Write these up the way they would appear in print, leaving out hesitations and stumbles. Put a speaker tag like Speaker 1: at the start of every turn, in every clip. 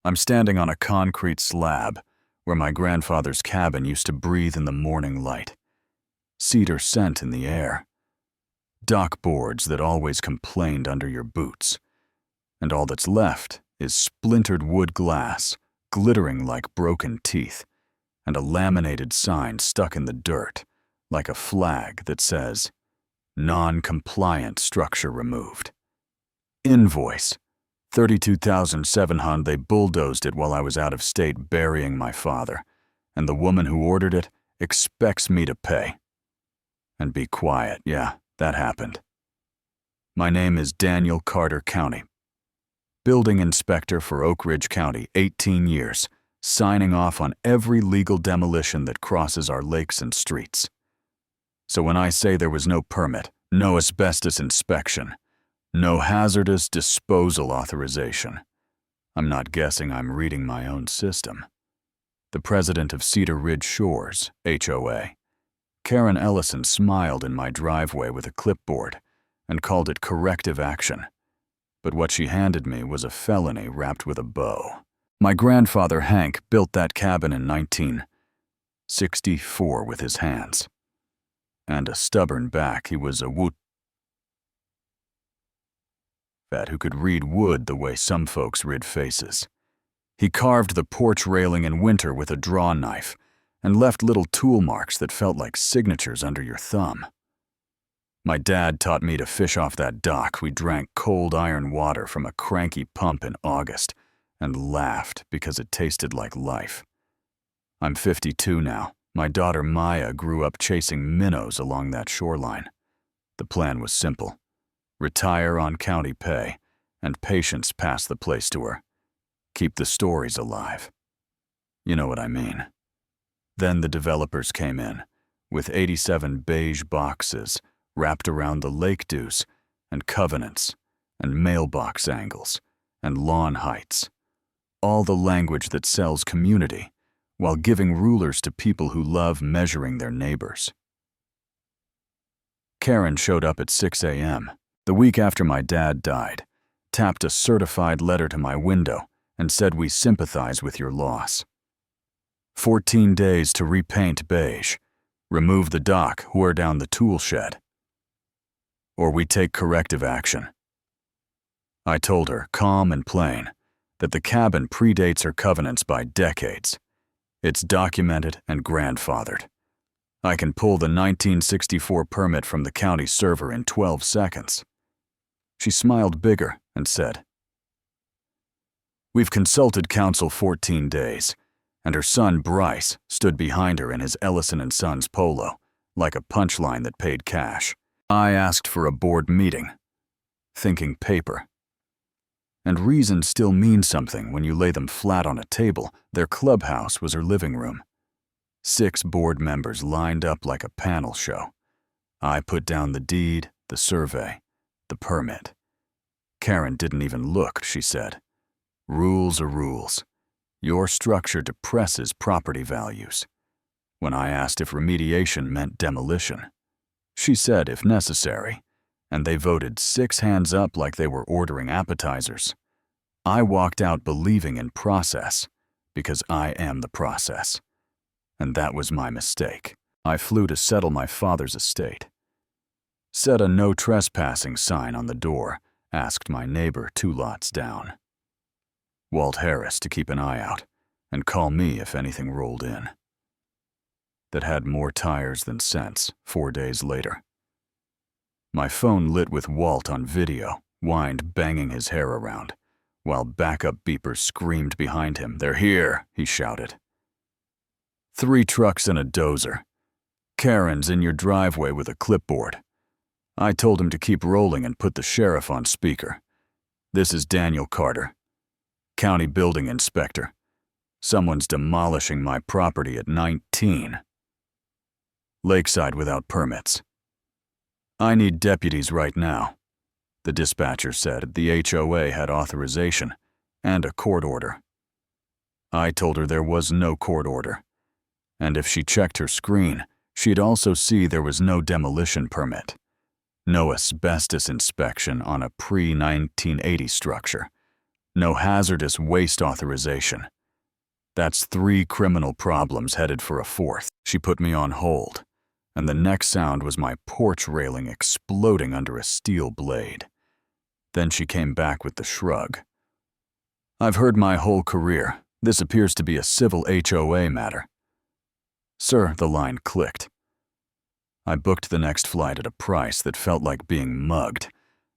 Speaker 1: I'm standing on a concrete slab where my grandfather's cabin used to breathe in the morning light. Cedar scent in the air. Dock boards that always complained under your boots. And all that's left is splintered wood glass, glittering like broken teeth, and a laminated sign stuck in the dirt, like a flag that says, "Non-compliant structure removed." Invoice, $32,700. They bulldozed it while I was out of state burying my father, and the woman who ordered it expects me to pay. And be quiet, yeah, that happened. My name is Daniel Carter County. Building inspector for Oak Ridge County, 18 years, signing off on every legal demolition that crosses our lakes and streets. So when I say there was no permit, no asbestos inspection, no hazardous disposal authorization, I'm not guessing, I'm reading my own system. The president of Cedar Ridge Shores, HOA, Karen Ellison, smiled in my driveway with a clipboard and called it corrective action. But what she handed me was a felony wrapped with a bow. My grandfather, Hank, built that cabin in 1964 with his hands. And a stubborn back, he was a woot vet who could read wood the way some folks read faces. He carved the porch railing in winter with a draw knife and left little tool marks that felt like signatures under your thumb. My dad taught me to fish off that dock. We drank cold iron water from a cranky pump in August and laughed because it tasted like life. I'm 52 now. My daughter Maya grew up chasing minnows along that shoreline. The plan was simple: retire on county pay, and patients pass the place to her. Keep the stories alive. You know what I mean. Then the developers came in, with 87 beige boxes wrapped around the lake deuce, and covenants, and mailbox angles, and lawn heights. All the language that sells community, while giving rulers to people who love measuring their neighbors. Karen showed up at 6 a.m., the week after my dad died, tapped a certified letter to my window, and said, "We sympathize with your loss. 14 days to repaint beige, remove the dock, wear down the tool shed, or we take corrective action." I told her, calm and plain, that the cabin predates her covenants by decades. It's documented and grandfathered. I can pull the 1964 permit from the county server in 12 seconds. She smiled bigger and said, "We've consulted counsel 14 days, and her son Bryce stood behind her in his Ellison & Sons Polo, like a punchline that paid cash. I asked for a board meeting, thinking paper. And reasons still mean something when you lay them flat on a table. Their clubhouse was her living room. 6 board members lined up like a panel show. I put down the deed, the survey, the permit. Karen didn't even look, she said. "Rules are rules. Your structure depresses property values." When I asked if remediation meant demolition, she said if necessary, and they voted 6 hands up like they were ordering appetizers. I walked out believing in process, because I am the process. And that was my mistake. I flew to settle my father's estate. Set a no trespassing sign on the door, asked my neighbor 2 lots down, Walt Harris, to keep an eye out and call me if anything rolled in. That had more tires than sense 4 days later. My phone lit with Walt on video, whined banging his hair around, while backup beepers screamed behind him. "They're here," he shouted. 3 trucks and a dozer. Karen's in your driveway with a clipboard. I told him to keep rolling and put the sheriff on speaker. "This is Daniel Carter, county building inspector. Someone's demolishing my property at 19. Lakeside without permits. I need deputies right now," the dispatcher said. The HOA had authorization and a court order. I told her there was no court order, and if she checked her screen, she'd also see there was no demolition permit, no asbestos inspection on a pre-1980 structure, No hazardous waste authorization. That's 3 criminal problems headed for a 4th. She put me on hold, and the next sound was my porch railing exploding under a steel blade. Then she came back with the shrug. I've heard my whole career. This appears to be a civil HOA matter. Sir, the line clicked. I booked the next flight at a price that felt like being mugged,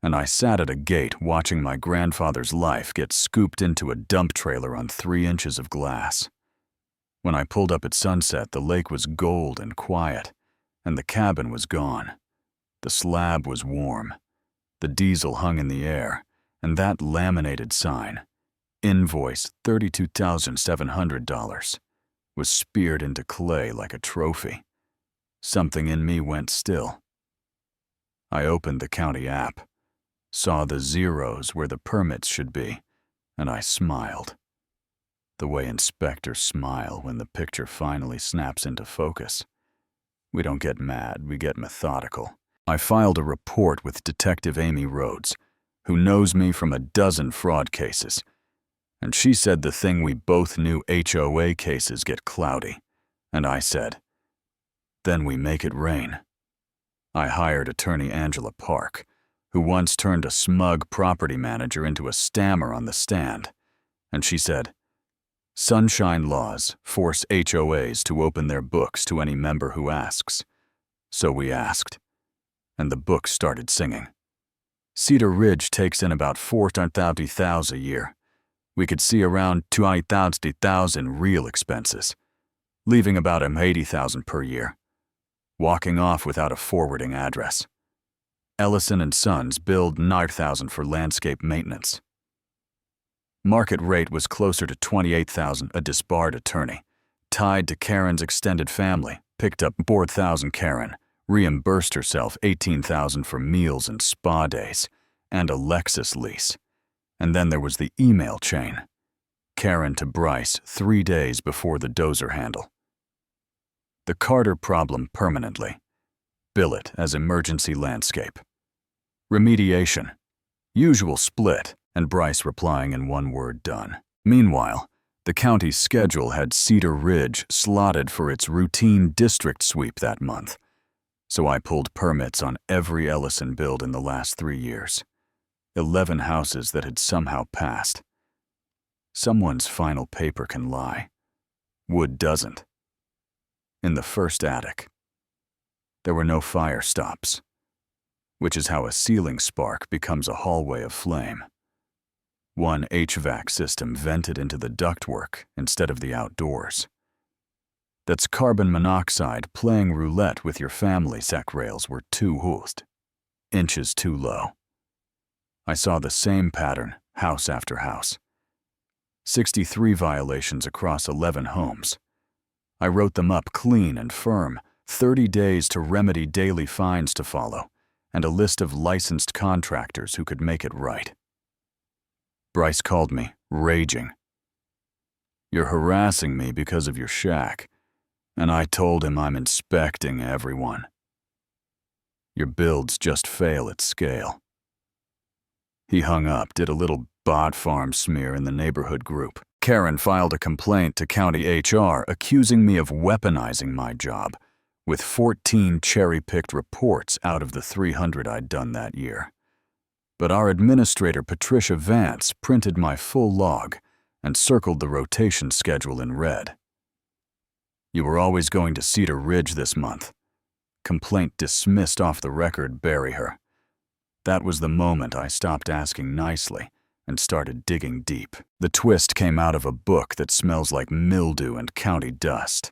Speaker 1: and I sat at a gate watching my grandfather's life get scooped into a dump trailer on 3 inches of glass. When I pulled up at sunset, the lake was gold and quiet, and the cabin was gone. The slab was warm. The diesel hung in the air, and that laminated sign, invoice $32,700, was speared into clay like a trophy. Something in me went still. I opened the county app, saw the zeros where the permits should be, and I smiled. The way inspectors smile when the picture finally snaps into focus. We don't get mad, we get methodical. I filed a report with Detective Amy Rhodes, who knows me from a dozen fraud cases, and she said the thing we both knew, HOA cases get cloudy, and I said, then we make it rain. I hired attorney Angela Park, who once turned a smug property manager into a stammer on the stand, and she said, sunshine laws force HOAs to open their books to any member who asks. So we asked, and the book started singing. Cedar Ridge takes in about $430,000 a year. We could see around $230,000 real expenses, leaving about $80,000 per year, walking off without a forwarding address. Ellison & Sons billed $9,000 for landscape maintenance. Market rate was closer to $28,000. A disbarred attorney, tied to Karen's extended family, picked up $4,000. Karen reimbursed herself $18,000 for meals and spa days, and a Lexus lease. And then there was the email chain. Karen to Bryce 3 days before the dozer handle. The Carter problem permanently. Bill it as emergency landscape. Remediation. Usual split, and Bryce replying in 1 word, done. Meanwhile, the county's schedule had Cedar Ridge slotted for its routine district sweep that month, so I pulled permits on every Ellison build in the last 3 years. 11 houses that had somehow passed. Someone's final paper can lie. Wood doesn't. In the first attic, there were no fire stops, which is how a ceiling spark becomes a hallway of flame. One HVAC system vented into the ductwork instead of the outdoors. That's carbon monoxide playing roulette with your family. Sack rails were 2 inches too low. I saw the same pattern, house after house. 63 violations across 11 homes. I wrote them up clean and firm, 30 days to remedy, daily fines to follow, and a list of licensed contractors who could make it right. Bryce called me, raging. You're harassing me because of your shack, and I told him I'm inspecting everyone. Your builds just fail at scale. He hung up, did a little bot farm smear in the neighborhood group. Karen filed a complaint to county HR accusing me of weaponizing my job, with 14 cherry-picked reports out of the 300 I'd done that year. But our administrator, Patricia Vance, printed my full log and circled the rotation schedule in red. You were always going to Cedar Ridge this month. Complaint dismissed off the record, bury her. That was the moment I stopped asking nicely and started digging deep. The twist came out of a book that smells like mildew and county dust.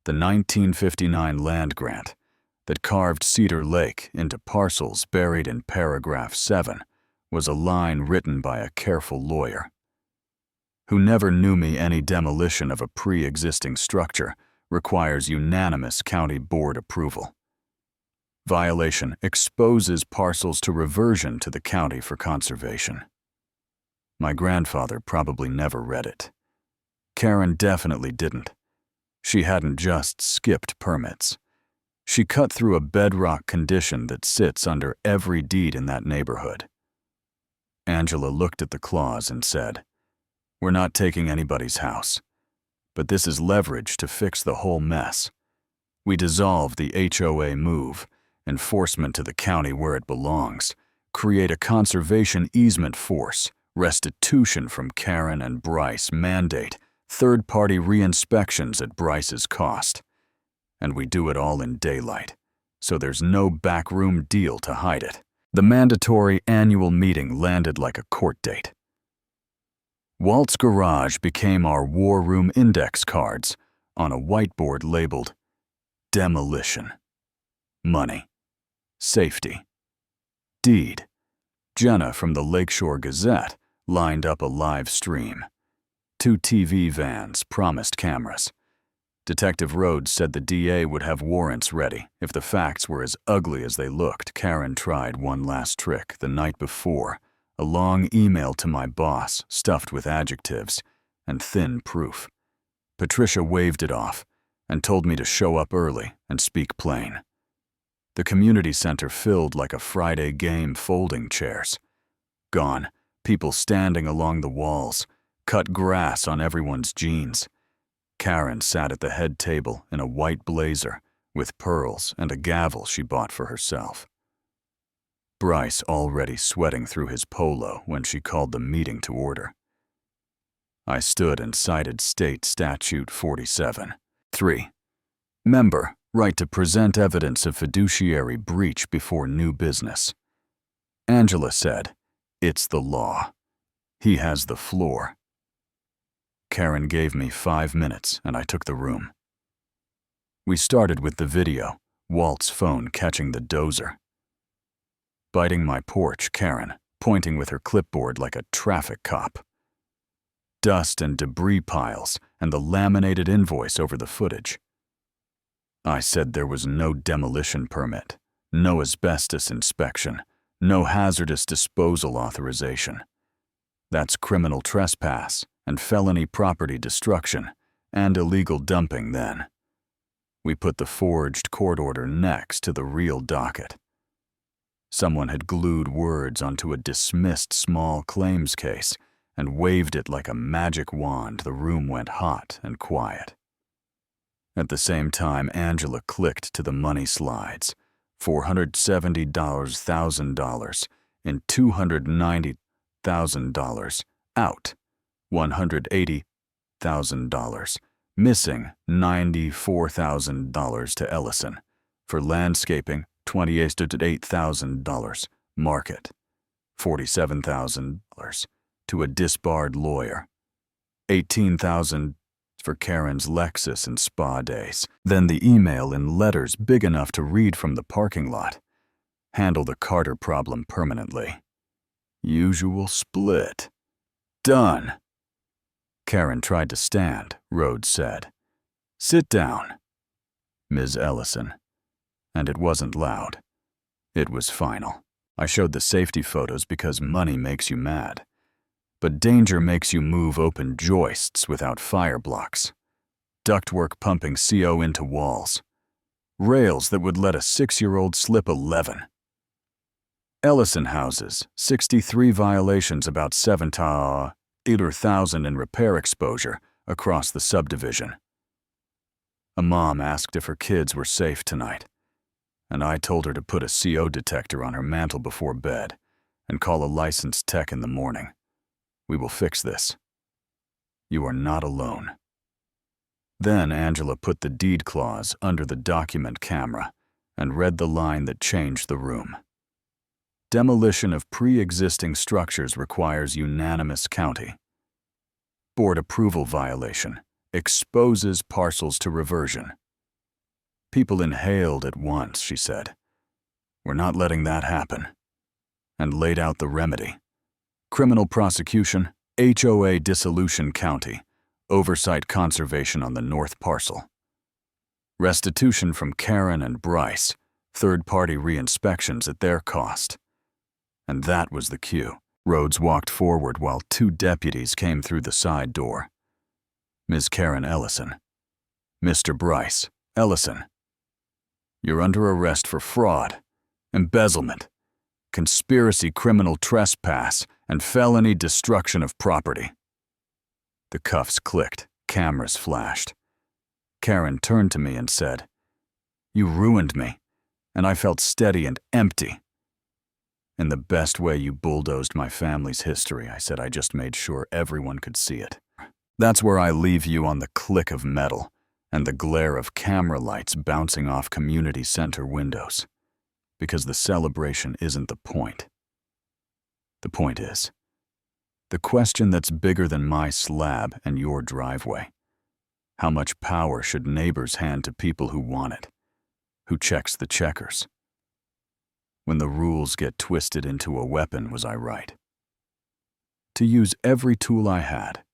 Speaker 1: The 1959 land grant that carved Cedar Lake into parcels buried in paragraph 7 was a line written by a careful lawyer who never knew me. Any demolition of a pre-existing structure requires unanimous county board approval. Violation exposes parcels to reversion to the county for conservation. My grandfather probably never read it. Karen definitely didn't. She hadn't just skipped permits. She cut through a bedrock condition that sits under every deed in that neighborhood. Angela looked at the clause and said, "We're not taking anybody's house, but this is leverage to fix the whole mess. We dissolve the HOA move, enforcement to the county where it belongs, create a conservation easement force, restitution from Karen and Bryce, mandate third-party re-inspections at Bryce's cost. And we do it all in daylight, so there's no backroom deal to hide it." The mandatory annual meeting landed like a court date. Walt's garage became our war room index cards on a whiteboard labeled demolition, money, safety, deed. Jenna from the Lakeshore Gazette lined up a live stream. 2 TV vans promised cameras. Detective Rhodes said the DA would have warrants ready if the facts were as ugly as they looked. Karen tried one last trick the night before, a long email to my boss stuffed with adjectives and thin proof. Patricia waved it off and told me to show up early and speak plain. The community center filled like a Friday game, folding chairs. Gone, people standing along the walls, cut grass on everyone's jeans. Karen sat at the head table in a white blazer with pearls and a gavel she bought for herself. Bryce already sweating through his polo when she called the meeting to order. I stood and cited State Statute 47. 3. Member, right to present evidence of fiduciary breach before new business. Angela said, "It's the law. He has the floor." Karen gave me 5 minutes and I took the room. We started with the video, Walt's phone catching the dozer. Biting my porch, Karen, pointing with her clipboard like a traffic cop. Dust and debris piles and the laminated invoice over the footage. I said there was no demolition permit, no asbestos inspection, no hazardous disposal authorization. That's criminal trespass and felony property destruction and illegal dumping then. We put the forged court order next to the real docket. Someone had glued words onto a dismissed small claims case and waved it like a magic wand. The room went hot and quiet. At the same time, Angela clicked to the money slides. $470,000 in $290,000 out. $180,000, missing $94,000 to Ellison. For landscaping, $28,000, market. $47,000 to a disbarred lawyer. $18,000 for Karen's Lexus and spa days. Then the email in letters big enough to read from the parking lot. Handle the Carter problem permanently. Usual split. Done. Karen tried to stand, Rhodes said. "Sit down." Ms. Ellison. And it wasn't loud. It was final. I showed the safety photos because money makes you mad. But danger makes you move open joists without fire blocks. Ductwork pumping CO into walls. Rails that would let a 6-year-old slip 11. Ellison houses, 63 violations, about 7,000 in repair exposure across the subdivision. A mom asked if her kids were safe tonight, and I told her to put a CO detector on her mantle before bed and call a licensed tech in the morning. We will fix this. You are not alone. Then Angela put the deed clause under the document camera and read the line that changed the room. Demolition of pre-existing structures requires unanimous county. Board approval violation. Exposes parcels to reversion. People inhaled at once, she said. We're not letting that happen. And laid out the remedy. Criminal prosecution, HOA dissolution county, oversight conservation on the north parcel. Restitution from Karen and Bryce, third-party re-inspections at their cost. And that was the cue. Rhodes walked forward while 2 deputies came through the side door. Ms. Karen Ellison. Mr. Bryce Ellison. You're under arrest for fraud, embezzlement, conspiracy, criminal trespass, and felony destruction of property. The cuffs clicked, cameras flashed. Karen turned to me and said, "You ruined me," and I felt steady and empty. "In the best way you bulldozed my family's history," I said. "I just made sure everyone could see it." That's where I leave you, on the click of metal and the glare of camera lights bouncing off community center windows. Because the celebration isn't the point. The point is, the question that's bigger than my slab and your driveway: how much power should neighbors hand to people who want it? Who checks the checkers? When the rules get twisted into a weapon, was I right? To use every tool I had?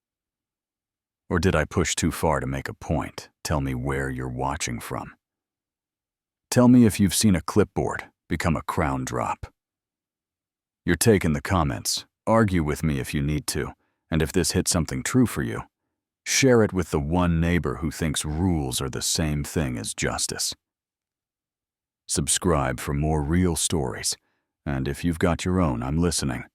Speaker 1: Or did I push too far to make a point? Tell me where you're watching from. Tell me if you've seen a clipboard become a crown drop. Your take in the comments. Argue with me if you need to, and if this hit something true for you, share it with the one neighbor who thinks rules are the same thing as justice. Subscribe for more real stories, and if you've got your own, I'm listening.